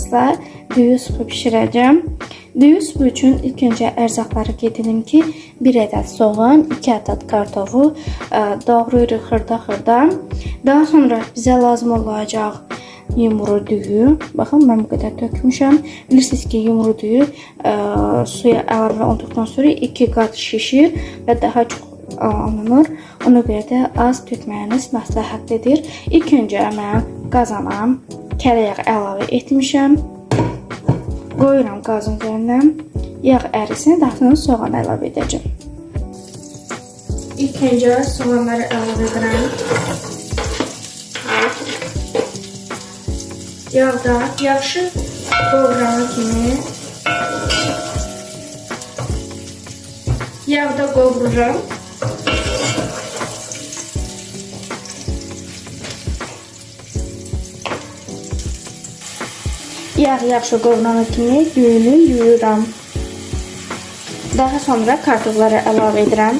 sizlə düyü supu bişirəcəm. Düyü supu üçün ilk öncə ərzaqları qeyd edim ki, 1 ədəd soğan, 2 ədəd kartofu doğrayırıq xırda-xırda. Daha sonra bizə lazım olacaq yumru düyü. Baxın, mən bu qədər tökmüşəm. Bilirsiniz ki, yumru düyü suya əlavə olduqdan sonra 2 qat şişir və daha çox alınır. Ona görə də az tökməyiniz məsləhətlidir. İlk öncə mən qazana kərə yağı əlavə etmişəm. Qoyuram qazın üzərinə. Yağ ərisin, daha sonra soğan əlavə edəcəm. İlk öncə soğanları əlavə edirəm. Yağda yaxşı qovurana kimi yağda qovururam. Yağ yaxşı qovurana kimi düyünü yuyuram. Daha sonra kartofları əlavə edirəm.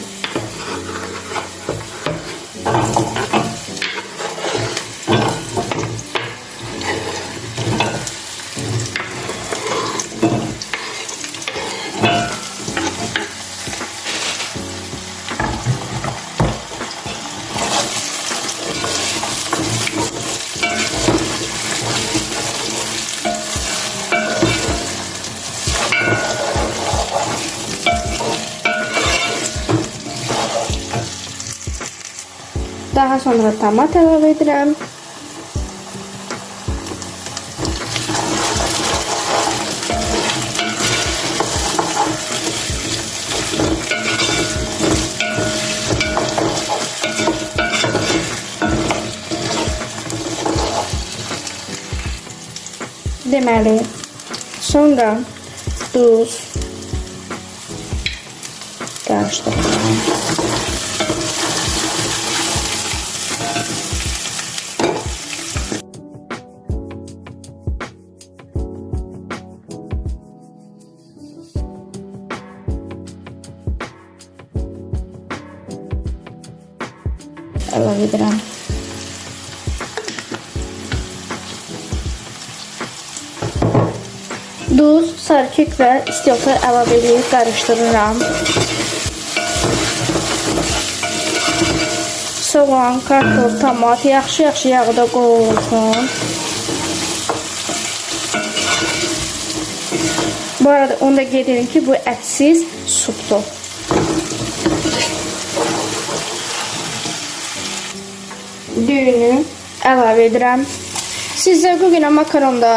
Daha sonra tomat əlavə edirəm. Deməli, sonra duz qarışdırıram. Əlavə edirəm. Duz, sarımsaq və istiyotu əlavə edib qarışdırıram. Soğan, kartof, tomat yaxşı yağda qovrulsun. Bu arada onu da qeyd edim ki, bu ətsiz supdur. Düyünü əlavə edirəm. Siz zövqə görə makaron da